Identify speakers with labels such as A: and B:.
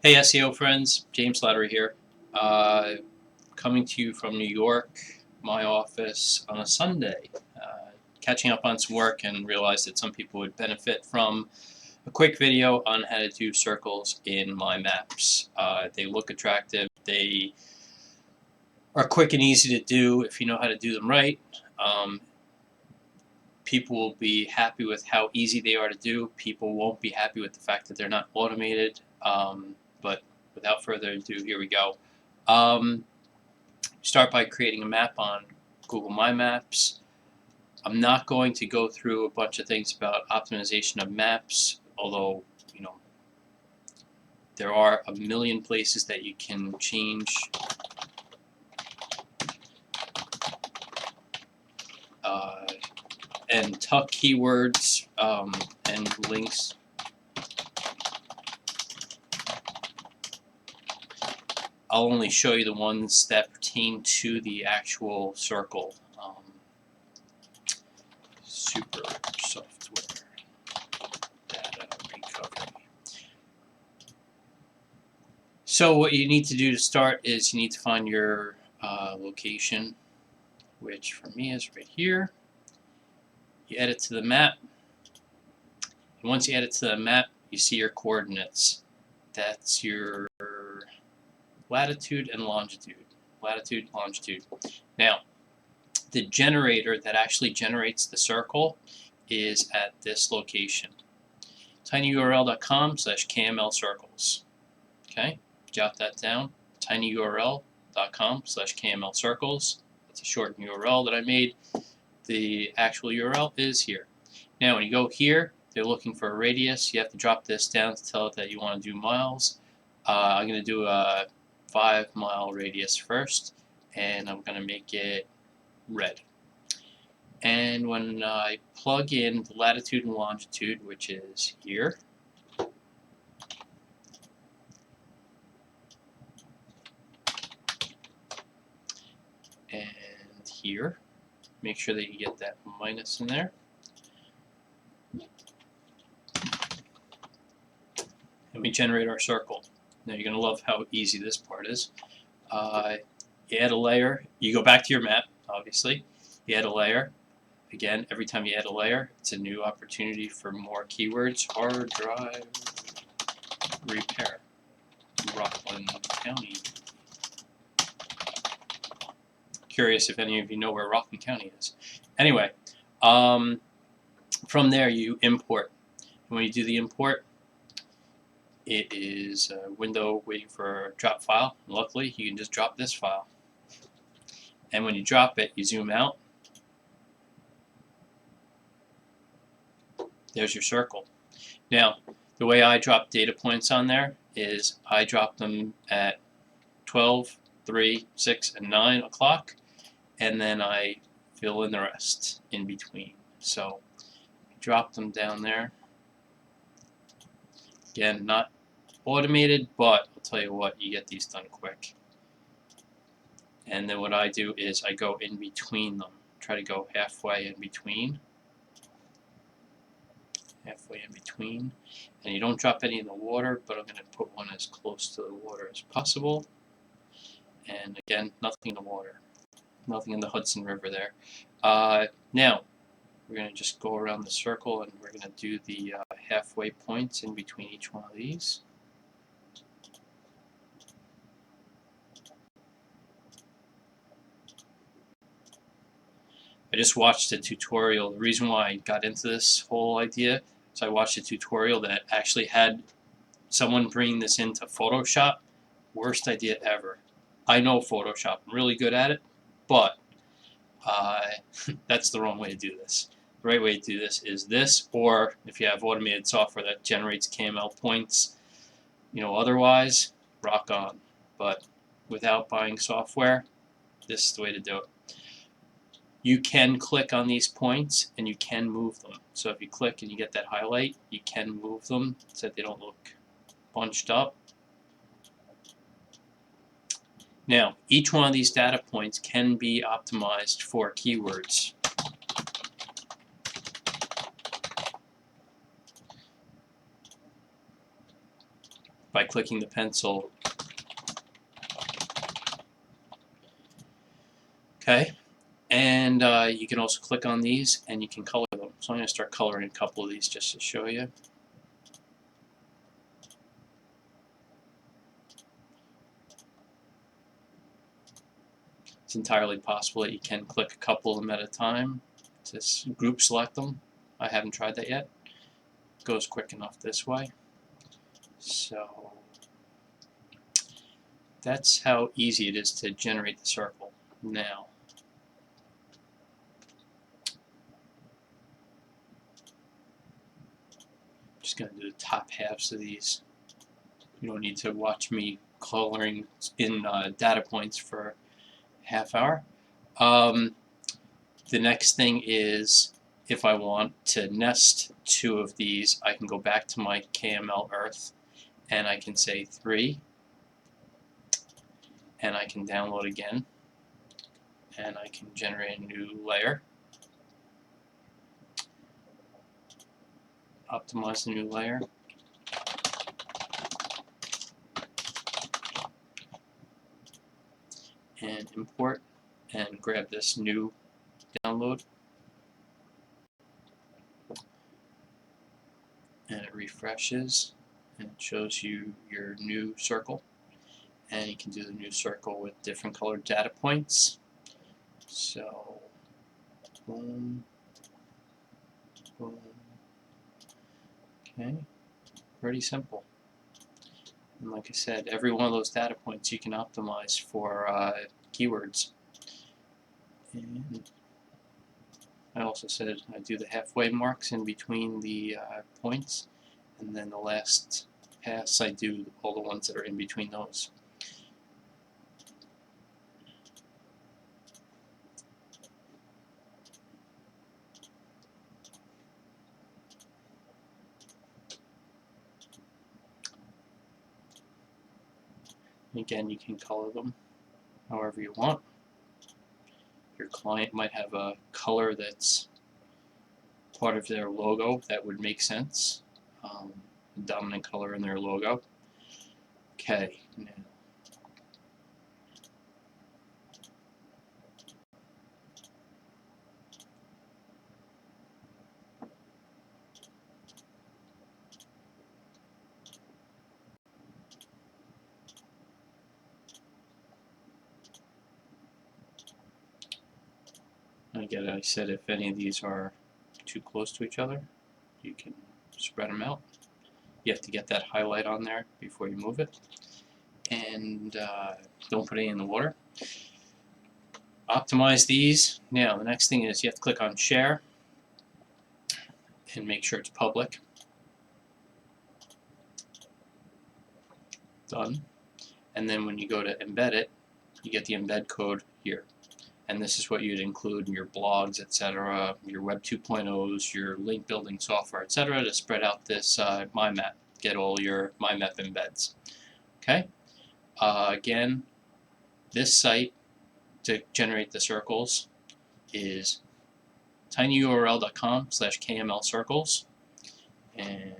A: Hey SEO friends, James Slattery here, coming to you from New York, my office on a Sunday, catching up on some work and realized that some people would benefit from a quick video on how to do circles in MyMaps. They look attractive, they are quick and easy to do if you know how to do them right. People will be happy with how easy they are to do. People won't be happy with the fact that they're not automated. But without further ado, here we go. Start by creating a map on Google MyMaps. I'm not going to go through a bunch of things about optimization of maps, although, you know, there are a million places that you can change and tuck keywords and links. I'll only show you the ones that pertain to the actual circle. Super software data recovery. So what you need to do to start is you need to find your location, which for me is right here. You add it to the map, and once you add it to the map, you see your coordinates. That's your latitude and longitude. Latitude, longitude. Now, the generator that actually generates the circle is at this location. tinyurl.com/kmlcircles. Okay, jot that down. tinyurl.com/kmlcircles. That's a short URL that I made. The actual URL is here. Now, when you go here, they're looking for a radius. You have to drop this down to tell it that you want to do miles. I'm going to do a 5-mile radius first, and I'm going to make it red. And when I plug in the latitude and longitude, which is here, and here, make sure that you get that minus in there. And we generate our circle. Now you're going to love how easy this part is. You add a layer, you go back to your map, obviously. You add a layer. Again, every time you add a layer, it's a new opportunity for more keywords. Hard drive repair, Rockland County. Curious if any of you know where Rockland County is. Anyway, from there you import. And when you do the import, it is a window waiting for a drop file. Luckily, you can just drop this file. And when you drop it, you zoom out. There's your circle. Now, the way I drop data points on there is I drop them at 12, 3, 6, and 9 o'clock, and then I fill in the rest in between. So, drop them down there. Again, not automated, but I'll tell you what, you get these done quick. And then what I do is I go in between them. Try to go halfway in between. Halfway in between. And you don't drop any in the water, but I'm going to put one as close to the water as possible. And again, nothing in the water. Nothing in the Hudson River there. Now, we're going to just go around the circle and we're going to do the halfway points in between each one of these. I just watched a tutorial. The reason why I got into this whole idea is I watched a tutorial that actually had someone bring this into Photoshop. Worst idea ever. I know Photoshop. I'm really good at it, but that's the wrong way to do this. The right way to do this is this, or if you have automated software that generates KML points, otherwise, rock on. But without buying software, this is the way to do it. You can click on these points and you can move them. So if you click and you get that highlight, you can move them so that they don't look bunched up. Now, each one of these data points can be optimized for keywords. by clicking the pencil. Okay, and you can also click on these and you can color them. So I'm going to start coloring a couple of these just to show you. It's entirely possible that you can click a couple of them at a time to group select them. I haven't tried that yet. It goes quick enough this way. So that's how easy it is to generate the circle. Now, I'm just going to do the top halves of these. You don't need to watch me coloring in data points for half hour. The next thing is, if I want to nest two of these, I can go back to my KML Earth and I can say 3, and I can download again, and I can generate a new layer, optimize the new layer, and import, and grab this new download, and it refreshes and it shows you your new circle, and you can do the new circle with different colored data points. So boom, boom. Okay, pretty simple. And like I said, every one of those data points you can optimize for keywords. And I also said I do the halfway marks in between the points, and then the last pass I do all the ones that are in between those. Again, you can color them however you want. Your client might have a color that's part of their logo that would make sense. Dominant color in their logo. Okay, now again, I said if any of these are too close to each other, you can spread them out. You have to get that highlight on there before you move it. And don't put any in the water. Optimize these. Now the next thing is you have to click on share and make sure it's public. Done. And then when you go to embed it, you get the embed code here. And this is what you'd include in your blogs, etc., your Web 2.0s, your link building software, etc., to spread out this MyMap. Get all your MyMap embeds. Okay. Again, this site to generate the circles is tinyurl.com/kmlcircles, and